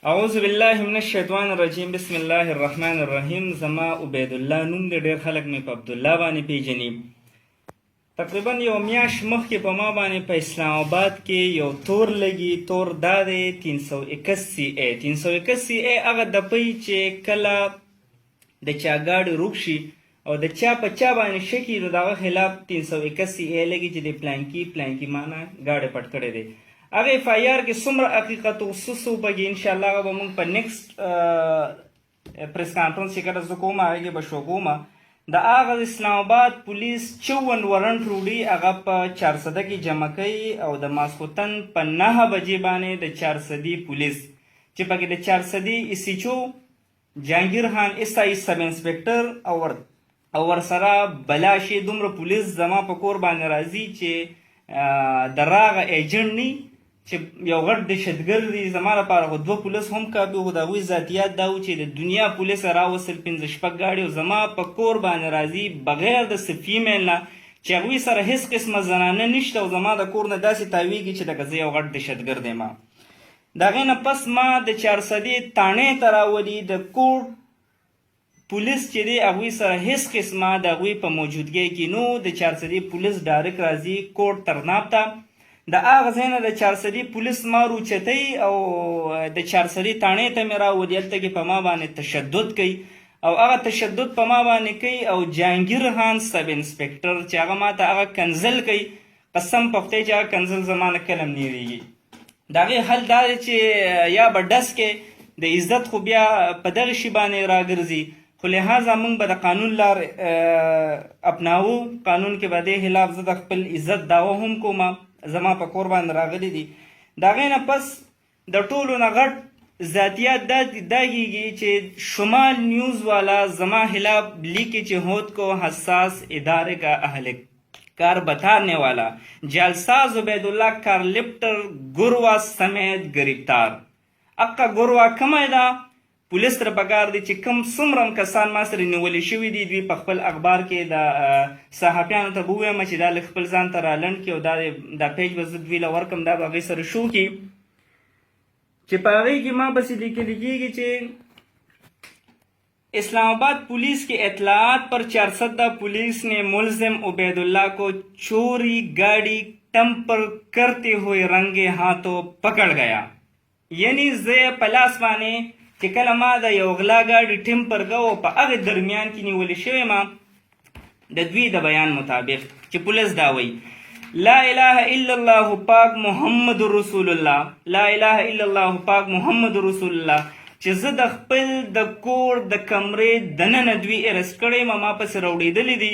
اعوذ بالله من الشیطان الرجیم. بسم الله الرحمن الرحیم. زما عبید الله نوم دی. ډېر خلک مې په عبدالله باندې پیژني. تقریبا یو میاشت مخکې په ما باندې په اسلام آباد کې یو تور لګي. تور دا دی 381 هغه دپۍ چې کله د چا گاډي روک شي او د چا په چا باندې شکي نو د هغه خلاف 381 لګي چې د پلانکي معنی گاډي پټ کړی دی. هغه اف آی آر کې څومره حقیقت او څه پکې انشاءالله هغه به موږ په نیکسټ پریس کانفرنس چې کله زه کوم هغې کې به شو کومه. د هغه اسلام آباد پولیس 54 ورنټ روډي هغه په 400 کې جمع کوي او د ماسخوتن په 9 بجې باندې د 400 پولیس چې پکې د 400 ایسیچو جهانگیر خان اس آی سب انسپکټر او ورسره بلاشي دومره پولیس زما په کور باندې راځي چې د راغه ایجنټ نی چې یو غټ دهشتګرد دی. زما لپاره خو 2 پولیس هم کافي خو د هغوی ذاتیات دا و چې د دنیا پولیس راوصل 15-16 ګاډي او زما په کور باندې راځي بغیر د څه فیمیل نه چې هغوی سره هېڅ قسمه زنانه نشته او زما د کور نه داسې تاویږي چې لکه زه یو غټ دهشتګرد یم. د هغې نه پس ما د 400 تاڼې ته راولي. د کور پولیس چې دی هغوی سره هېڅ قسمه د هغوی په موجودګۍ کې نو د 400 پولیس ډایرکټ راځي کوټ ترناب ته. د هغه ځای نه د 400 پولیس ما روچتوي او د 400 تاڼې ته مې راولي. هلته کې په ما باندې تشدد کوي او هغه تشدد په ما باندې کوي او جهانگیر خان سب انسپکټر چې هغه ما ته هغه کنزل کوي. قسم په خدای چې هغه کنزل زما نه کله هم نه هېرېږي. د هغې حل دا دی چې یا به ډس کې د عزت خو بیا په دغه شي باندې راګرځي خو لہذا موږ به د قانون لار اپناوو. قانون کې به دې خلاف زه د خپل عزت دعوه هم کوم. زما په کور باندې راغلی دي. د هغې نه پس د ټولو نه غټ ذاتیات دا کېږي چې شمال نیوز والا زما خلاف لیکي چې هود کو حساس ادارے کا اہلکار بتانے والا جعلساز عبید اللہ کار لپٹر گروا سمیت گرفتار. اقا گروا کمه ده پولیس تر پکار دی چې کم څومره کسان ما سره نیولې شوي دي دوی په خپل اخبار کې د صحافیانو ته به ووایم چې دا لږ خپل ځان ته رالنډ کړي او دا پیج به زه دوی له ورکړم دا به هغوی سره شو کړي چې په هغې کې ما پسې لیکلی کېږي چې اسلام آباد पुलिस के इतलात पर 400 पुलिस ने मुलजिम उबैदुल्लाह को चोरी गाड़ी टम्पर करते हुए रंगे हाथों पकड़ गया. یعنی زه په لاس باندې چې کله ما د یو غلا ګاډي ټمپر کوه په هغې درمیان کې نیولې شوې ما د دوی د بیان مطابق چې پولیس دا وایي لا اله الا الله پاک محمد رسول الله لا اله الا الله پاک محمد رسول الله چې زه د خپل د کور د کمرې دننه دوی ارست کړی ما پسې راوړېدلي دي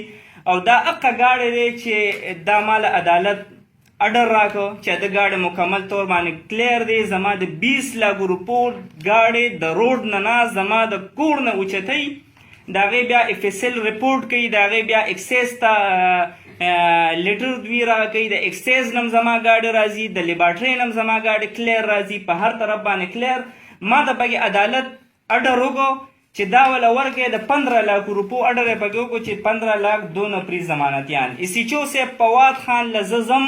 او دا هغه ګاډی دی چې دا ما له عدالت اډر راکو چې د ګاډي مکمل طور باندې کلیر دی. زما د 20 لک روپو ګاډي د روډ نه زما د کور نه اوچتوي. د هغې بیا اف اس ایل رپورټ کوي. د هغې بیا اکسیز ته لیټر دوی راکوي. د اکسیز نم زما ګاډي راځي. د لیبارټرۍ نم زما ګاډي کلیر راځي. په هر طرف باندې کلیر. ما د پکې عدالت اډر وکړو چې دا وله ورکړې د 15 لک روپو اډر یې پکې وکړو چې 15 لک دو نفري ضمانتیان. ایسیچو صاحب فواد خان له زه ځم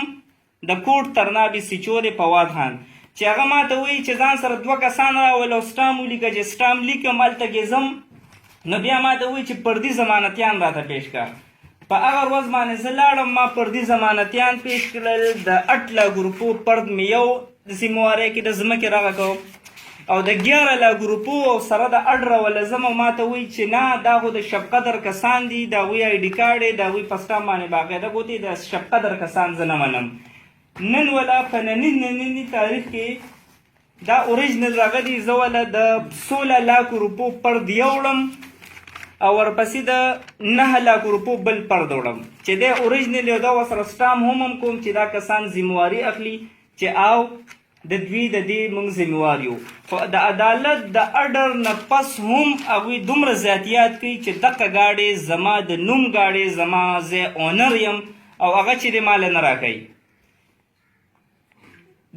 د کوټ ترناب ایسیچو دی فواد خان چې هغه ما ته وایي چې ځان سره 2 کسان راول او سټام ولیکه چې سټام لیکم هلته کې ځم نو بیا ما ته وایي چې پردي ضمانتیان راته پیش کړه. په هغه ورځ باندې زه لاړم ما پردي ضمانتیان پیش کړل. د 8 لک روپو پرد مې یو د سیموارۍ کې د ځمکې رغه کو او د 11 لک روپو او سره د اډر ولزم او ما ته وایي چې نه دا خو د شب قدر کسان دي د هغوی آی ډي کارډ دی د هغوی په سټام باندې باقاعده ګوتې د شب قدر کسان زه نه منم. نن ولا په ننني تاریخ کې دا اوریجنل راغلی زه ولا د 16 لک روپو پرد یوړم او ورپسې د 9 لک روپو بل پرد وړم چې دی اوریجنل یو دا ورسره سټام هم کوم چې دا کسان ذمواري اخلي چې او د دوی د دې موږ ذموار یو. خو د عدالت د اډر نه پس هم هغوی دومره زیاتیات کوي چې دغه ګاډی زما د نوم ګاډی زما زه اونر یم او هغه چې دی ماله نه راکوي.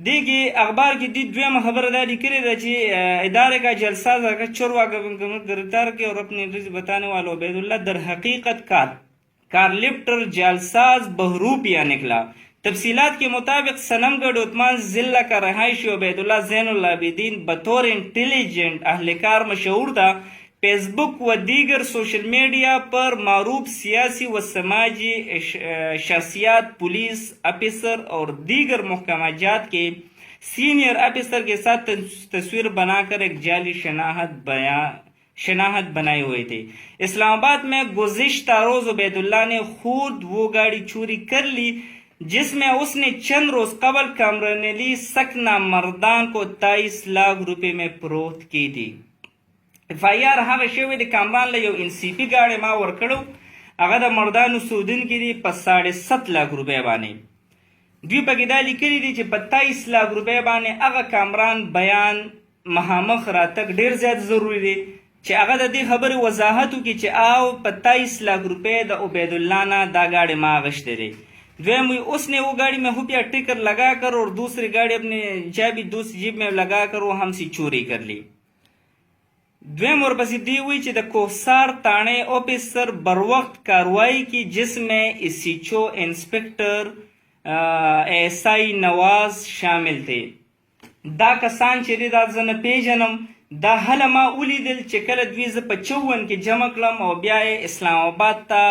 دیگه اخبار کی دید دویم خبر داری کری دا چی ادارے کا جلساز اگر چوروا گرفتار کے اور اپنی رزق بتانے والوں عبیداللہ در حقیقت کار لفٹر جلساز بہروپیہ نکلا. تفصیلات کے مطابق صنم گڑھ عثمان ضلع کا رہائشی عبید اللہ زین العابدین بطور انٹیلیجنٹ اہلکار مشہور تھا. فیس بک و دیگر سوشل میڈیا پر معروف سیاسی و سماجی شخصیات، پولیس افسر اور دیگر محکمہ جات کے سینئر افسر کے ساتھ تصویر بنا کر ایک جعلی شناخت بنائے ہوئے تھے. اسلام آباد میں گزشتہ روز عبید اللہ نے خود وہ گاڑی چوری کر لی جس میں اس نے چند روز قبل کامرانلی سکنہ مردان کو 23 لاکھ روپے میں فروخت کی تھی. FIR هغه شوی د کامران له یو NCP ګاډی ما ورکړو، هغه د مردانو سودونکي دي په 7.5 لاک روپۍ باندې. دوی پکې دا لیکلي دي چې په 23 لاک روپۍ باندې هغه کامران بیان مخامخ راتګ ډیر زیات ضروری دی چې هغه د دې خبرې وضاحت وکړي چې آو په 23 لاک روپۍ د عبید الله نه دا ګاډی ما اغشتے دی. دویم اس نے وہ گاڑی میں ہوپیا ٹکر لگا کر اور دوسری گاڑی اپنے دوسری جیب میں لگا کر وہ ہم سی چوری کر لی. دویم ورپسې دی وی چې د کوهسار تاڼې آفیسر بر وخت کاروائی کی جس میں SHO انسپکٹر SI نواز شامل تھے. دا کسان چې دی دا زه نه پیژنم، دا هله ما ولیدل چې کله دوی زه په 54 کې جمع کړم او بیا یې اسلام آباد ته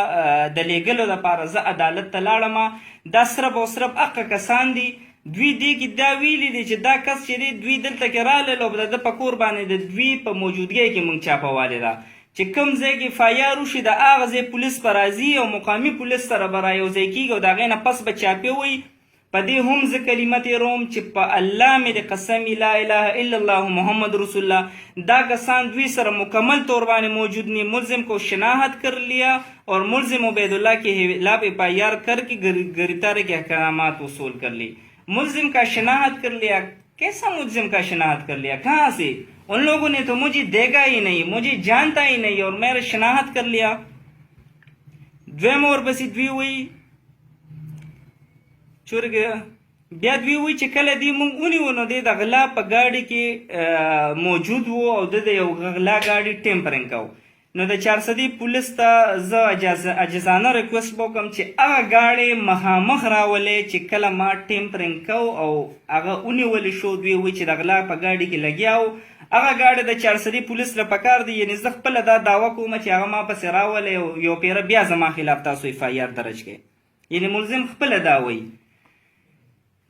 د لیږلو دپاره زه عدالت ته لاړم. دا صرف او صرف هغه کسان دي. دوی دې کې دا ویلي دي چې دا کس چې دی دوی دلته کې راغلل او د ده په کور باندې د دوی په موجودګۍ کې موږ چاپوالې ده چې کوم ځای کې FIR وشي د هغه ځای پولیس به راځي او مقامي پولیس سره به رایوځای کېږي او د هغې نه پس به چاپې وي. په دې هم زه کلمه تېروم چې په الله مې د قسم لا اله الا الله محمد رسول الله دا کسان دوی سره مکمل طور باندې موجود نہیں. ملزم کو شناخت کر لیا اور ملزم عبید اللہ کے خلاف FIR کر کے گرفتاری کے احکامات وصول کر لی. ملزم کا شناخت کر لیا. کیسا ملزم کا شناخت کر لیا؟ کہاں سے؟ ان لوگوں نے تو مجھے دیکھا ہی نہیں، مجھے جانتا ہی نہیں اور میرا شناخت کر لیا. دویم ورپسې دوی وی چورګ بیا دوی وی چې کله دی مونږ ونیو نو دی د غلا په گاډي کې موجود وو او د یو غلا گاډي ټیمپرینګ کوو. نو د چارسدي پولیس ته زه عجزانه ریکوست وکړم چې هغه ګاډی مخامخ راولې چې کله ما ټیمپرینګ کوو او هغه ونیولې شو. دوی وایي چې د غلا په ګاډي کې لګیا و. هغه ګاډی د چارسدي پولیس له پکار دی، یعنې زه خپله دا دعوه کوم چې هغه ما پسې راولې او یو پیره بیا زما خلاف تاسو FIR درج کړئ. یعنې ملزم خپله دا وایي.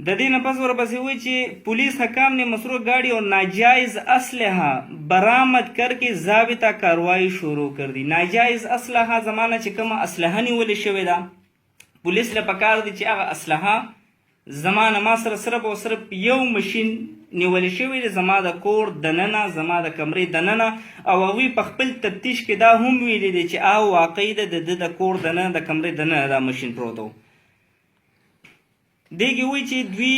د دې نه پس ورپسې وایي چې پولیس حکام نے مسروق گاڑی اور ناجائز اسلحہ برآمد کر کے ضابطہ کاروائی شروع کر دی. ناجائز اسلحہ زمانه چې کومه اسلحه نیولې شوې ده پولیس له پکار دی چې هغه اسلحه زمانه ما سره صرف او صرف یو مشین نیولې شوې ده زما د کور دننه، زما د کمرې دننه، او هغوی په خپل تفتیش کې دا هم ویلي دي چې او واقعي د د کور دننه د کمرې دننه دا مشین پروت و. دیگه وی چې دوی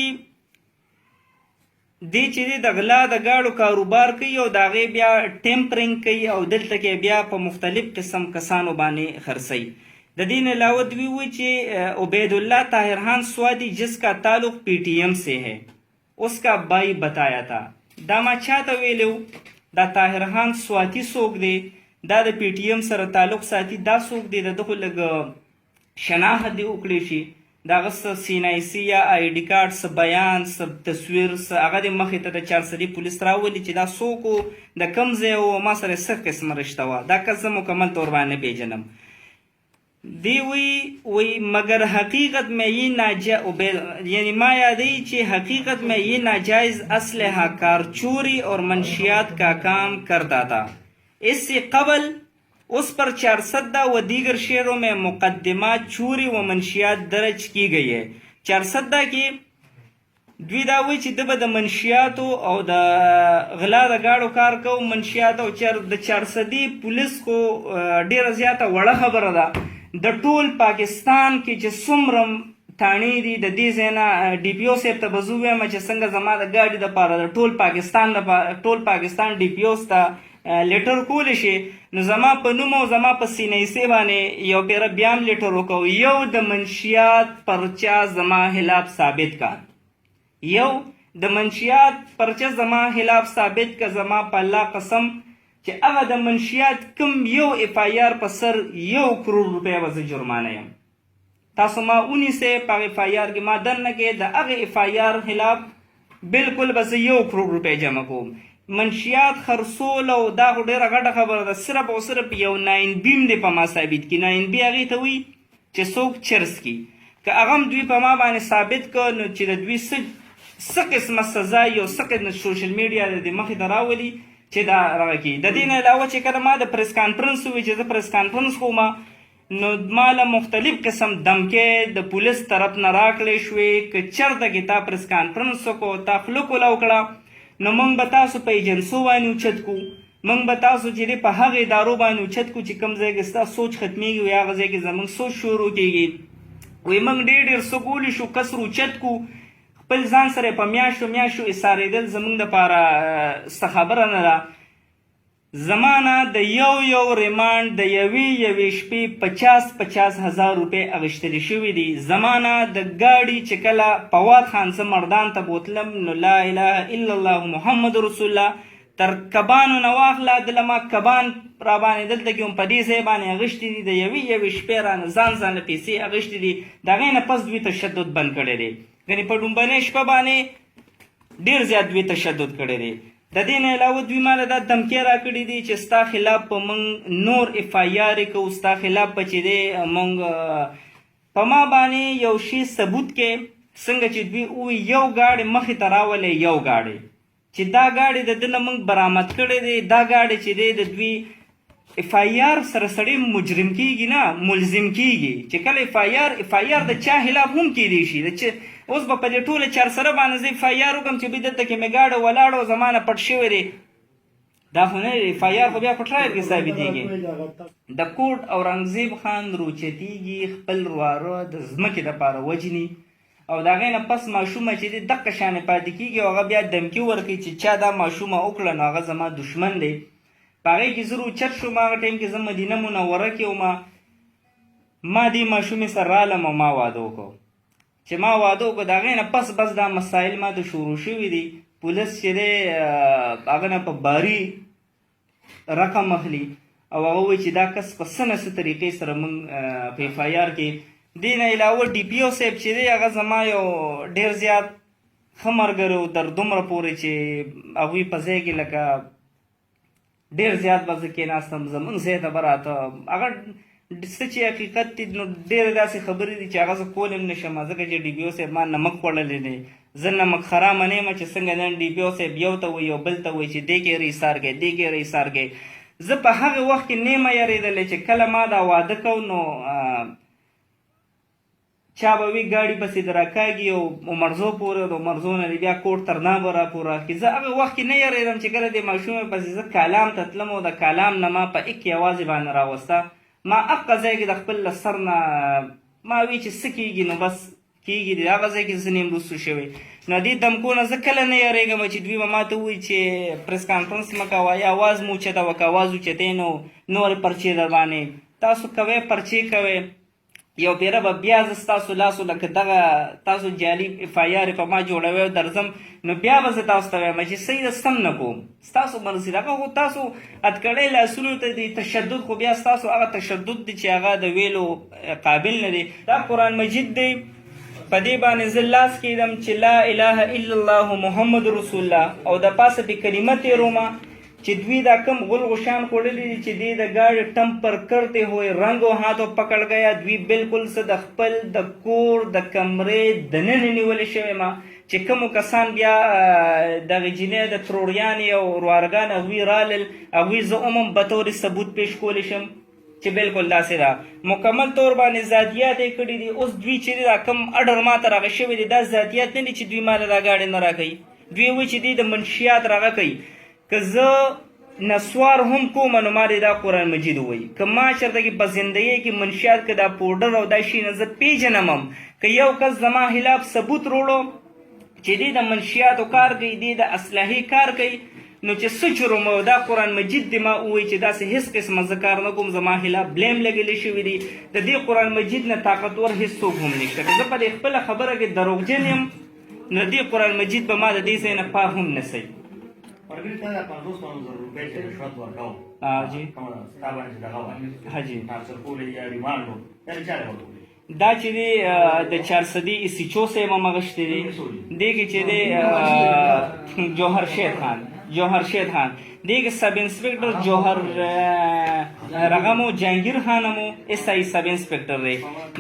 دی چې د غلا د گاډو کاروبار کوي او د هغې بیا ټیمپرینګ کوي او دلته کې بیا په مختلف قسم کسانو باندې خرڅوي. د دین علاوه دوی وی چې عبید اللہ طاہر خان سوادی جس کا تعلق PTM سے ہے اس کا بھائی بتایا تھا. دا ما چاته ویلو دا طاهر خان سواتی څوک دی، دا د PTM سره تعلق ساتي، دا څوک دی؟ د دغه لږ شناخت دې وکړی شي، د هغه څه سینایسي یا ID کارډ، څه بیان، څه تصویر، څه هغه دې مخې ته د چارسدي پولیس راولي چې دا څوک و، د کوم ځای و، ما سره څه قسمه رشته وه. دا کس زه مکمل طور باندې پیژنم. دی وی مگر حقیقت میں یہ یعنی ما یادی چې حقیقت میں یہ ناجائز اسلحہ کار چوری اور منشیات کا کام کرتا تھا. اس سے قبل اس پر 410 و دیگر شہروں میں مقدمات چوری و منشیات درج کی گئی ہے. 410 کې دوی دا وایي چې ده به د منشیاتو او د غلا د گاډو کار کو. منشیات او د 410 پولیس خو ډیره زیاته وړه خبره ده. د ټول پاکستان کې چې څومره تاڼې دي د دې ځای نه DPO صاحب ته به زه ووایم چې څنګه زما د ګاډي دپاره د ټول پاکستان DPOs ته لیټر کولی شي، نو زما په نوم او زما په سینایسۍ باندې یو پیره بیا هم لیټر وکړو. یو د منشیات پرچه زما خلاف ثابت کا، یو د منشیات پرچه زما خلاف ثابت کا. زما په الله قسم چې هغه د منشیات کوم یو FIR په سر 1 کروڑ روپۍ به زه جرمانه یم. تاسو ما ونیسئ په هغې FIR کې ما دننه کې د هغې FIR خلاف بالکل به زه 1 کروڑ روپۍ جمع کوم. منشیات خرڅول او دا خو ډېره غټه خبره ده. صرف او صرف یو 9B م دی په ما ثابت کړي. 9B هغې ته وایي چې څوک چرس کړي. که هغه هم دوی په ما باندې ثابت کړه نو چې د دوی څه قسمه سزا یو څه قسمه سوشل میډیا د دې مخې ته راولي چې دا رغه کړي. د دې نه علاوه چې کله ما د پریس کانفرنس ووایي چې زه پریس کانفرنس کوم نو ما له مختلف قسم دمکې د پولیس طرف نه راکړې شوې که چېرته کې تا پریس کانفرنس وکړو تا خوله کوله وکړه نو موږ به تاسو په ایجنسو باندې اوچت کړو. موږ به تاسو چې دی په هغې ادارو باندې اوچت کړو چې کوم ځای کې ستا سوچ ختمیږي وي هغه ځای کې زموږ سوچ شروع کېږي. وایي موږ ډېر څه کولی شو کسر اوچت کړو خپل ځان سره په میاشتو میاشتو ایسارېدل زموږ دپاره څه خبره نه ده. زما نه د یو ریمانډ د یوې شپې 50 هزار روپۍ اخیستلې شوي دي. زما نه د ګاډي چې کله فواد خان زه مردان ته بوتلم نو لا اله الا الله محمد رسول الله تر کبانو نه واخله دله ما کبان را باندې دلته کې هم په دې ځای باندې اخیستي دي. د یوې شپې رانه ځان له پیسې اخیستي دي. د هغې نه پس دوی تشدد بند کړی دی. یعنې په ډومبنۍ شپه باندې ډېر زیات دوی تشدد کړی دی. د دې نه علاوه دوی ماله دا دمکې راکړي دي چې ستا خلاف به موږ نور FIR کوو ستا خلاف به چې دی موږ په ما باندې یو شي ثبوت کې څنګه چې دوی ووایي یو ګاډی مخې ته راولئ یو ګاډی چې دا ګاډی د ده نه موږ برآمد کړی دی. دا ګاډی چې دی د دوی FIR سره سړی مجرم کېږي نه ملزم کېږي چې کله FIR د چا خلاف هم کېدی شي. اوس به په دې ټوله چارسره باندې زه FIR وکړم چې بیا دلته کې مې ګاډی ولاړ او زما نه پټ شوی دی. دا خو نه دی. FIR خو بیا په ټرایل کې ثابتېږي. د کوټ اورنګزیب خان روچتېږي خپل واره د ځمکې دپاره وجني او د هغې نه پس ماشومه چې دی دقه شانې پاتې کېږي او هغه بیا دمکي ورکوي چې چا دا ماشومه وکړه نو هغه زما دشمن دی. په هغې کې زه روچت شوم. هغه ټایم کې زه مدینه منوره کې وم. ما دې ماشومې سره رالم او ما واده وکړو. چې ما واده وکړو د هغې نه بس دا مسایل ما ته شروع شوي دي. پولیس چې دی هغه نه په باري رقم اخلي او هغه وایي چې دا کس په څه نه څه طریقې سره موږ په FIR کې. دې نه علاوه DPO صاحب چې دی هغه زما یو ډېر زیات ښه ملګری و تر دومره پورې چې هغوی په ځای کې لکه ډېر زیات به زه کېناستم زموږ ځای ته به راته هغه څه چې حقیقت دي نو ډېرې داسې خبرې دي چې هغه زه کولی هم نه شم ځکه چې DPO صاحب ما نمک خوړلی دی. زه نمک خرامه نه یم چې څنګه نن DPO صاحب یو ته وایي او بل ته وایي چې دې کې ایسار کړئ دې کې ایسار کړئ. زه په هغې وخت کې نه یم یارېدلی چې کله ما دا واده کو نو چا به وي ګاډي پسې د راکاږي او مرزو پورې د مرزو نه بیا کوټ تر نه به راپورې اخلي. زه هغه وخت کې نه یارېدم چې کله د ماشومې پسې زه کالام ته تلم او د کالام نه ما په اک یوازې باندې راوسته. ما هغه ځای کې د خپل له سر نه ما وی چې څه کېږي نو بس کېږي د هغه ځای کې زه نیم وروسته شوی. نو دې دمکو نه زه کله نه یارېږم چې دوی به ما ته ووایي چې پریس کانفرنس مه کوه یا اواز مو اوچته وکړه. اواز اوچتی نو نورې پرچې در باندې تاسو کوئ پرچې کوئ یو پیره به بیا زه ستاسو لاسو لکه دغه تاسو جعلي FIR په ما جوړوئ او درځم نو بیا به زه تاسو ته وایم چې صحیح ده سم نه کوم ستاسو مرضي ده. هغه خو تاسو اتکړی لاسونو ته دی تشدد خو بیا ستاسو هغه تشدد دی چې هغه د ویلو قابل نه دی. دا قرآن مجید دی په دې باندې زه لاس کېدم چې لا اله الا الله محمد رسول الله او د پاسه پې کلمه تېرومه چې دوی دا کم غل غشان خوړلی دي چې دی د ګاډي ټم پر کرتے ہوئے رنگو هاتو پکړ گیا. دوی بالکل څه د خپل د کور د کمرې دننه نیولې شوی ما چې کومو کسان بیا دغې جینۍ د تروریانې او وروارګان هغوی رالل هغوی زه عموم به طور ثبوت پیش کولی شم چې بالکل داسې ده مکمل طور باندې ذاتیات یې کړي دي. اوس دوی چې دا کم اډر ما ته راغی شوی دی دا ذاتیات نه دي چې دوی ماله دا ګاډي نه راکوي. دوی وایي چې دوی د منشیات راغه کوي. که زه نسوار هم کوم نو ما دا قرآن مجید وایي. که ما چېرته کې په زندګۍ کې منشیات که دا پوډر او دا شي نه زه پیژنم هم که یو کس زما خلاف ثبوت روړو چې دی د منشیاتو کار کوي دی د اصلاحي کار کوي نو چې څه جرم او دا قرآن مجید دی ما ووایي چې داسې هېڅ قسمه زه کار نه کوم زما خلاف بلیم لګېدلی شوي دي. د دې قرآن مجید نه طاقتور هېڅ څوک هم نشته. که زه په دې خپله خبره کې دروغجن یم نو د دې قرآن مجید به ما د دې ځای نه پار هم نسی. جی हाँ जी دا چې دی د 400 اسیچو صاحب همغشتی دی دې کې چې دی جوهر شید خان دې کې سب انسپکټر جوهر رغمو جهانگیر خان مو اس آی سب انسپکټر دی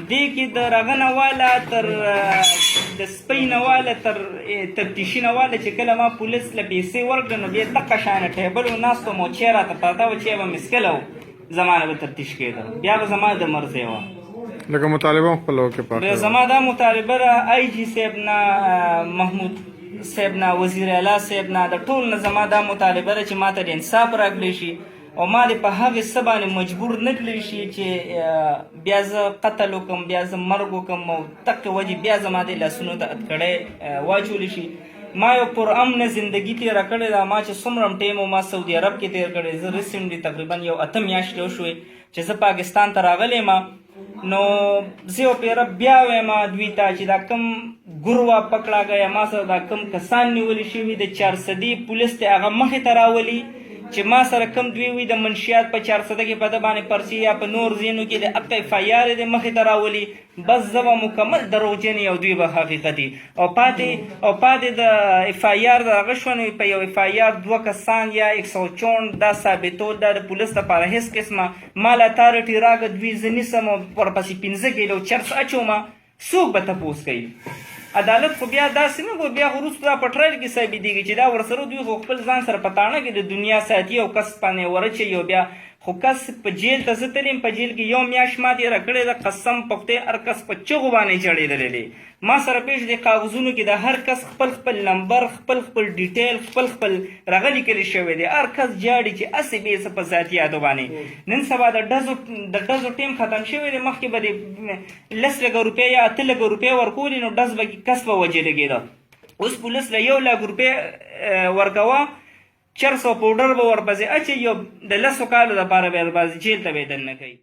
دې کې د رغنه والا تر د سپین والا تر تفتیشي والا چې کله ما پولیس له پیسې ورکړه نو بیا دغه شان ټیبل و ناستو مو چیرې ته پتا و چې به مسکلو زمانه به تفتیش کېده بیا به زما د مرزه و لکه مطالبه خپل وکړه پاره زما دا مطالبه را آی جی صاحب نه محمود صاحب نه وزیر اعلی صاحب نه د ټول نه زما دا مطالبه را چې ماته د انصاف راکړی شي او ما دې په هغې څه باندې مجبور نه کړی شي چې بیا زه قتل وکړم بیا زه مرګ وکړم او دقې وجې بیا زما دې لاسونو ته اتکړی واچولی شي ما یو پرامنه زندگی تېره کړې ده ما چې څومره ټیم و ما سعودي عرب کې تېر کړی زه ریسنټلی تقریبا یو 8 میاشتې وشوې چې زه پاکستان ته راغلی ما نو زه یو پیره بیا وایم دوی ته چې دا کم ګروا پکړه گیا ما سره دا کم کسان نیولي شوي د 400 پولیس ته هغه مخې ته راولي چې ما سره کم دوی وي د منشیات په 400 کې په ده باندې پرچې یا په نور ځینو کې د اقته اف آی آر د مخې ته راولي بس زه به مکمل دروغجن او دوی به حقیقتي او پاتې د اف آی آر د هغه شو نو په یو اف آی آر 2 کسان یا 164 دا ثابتول دا د پولیس لپاره هېڅ قسمه مال اتارټي راکړه دوی زه نیسم او ورپسې 15 کیلو چرس اچومه څوک به تپوس کوي عدالت خو بیا داسې نه بیا خو وروسته دا په ټرایل کې ثابتېږي چې دا ورسره دوی خو خپل ځان سره په تاڼه کې د دنیا ساتي او کس باندې ورچوي او بیا خو کس په جیل ته زه تلیم په جیل کې یو میاشت ما تېره کړې ده قسم په خدای هر کس په چغو باندې چړېدلی دی ما سره پېښ د کاغذونو کې د هر کس خپل نمبر خپل ډیټیل خپل رغه لیکلی شوی دی هر کس جاړي چې هسې بې څه په ذاتیاتو باندې نن سبا د ډزو ټیم ختم شوی دی مخکې به د 10 لکه روپۍ یا 8 لکه روپۍ ورکولې نو ډز به کس په وجې لګېده اوس پولیس له 1 لک روپۍ ورکوه 400 پوډر به ورپسې اچي یو د 10 کالو دپاره به ورپسې جیل ته به یې دننه کوي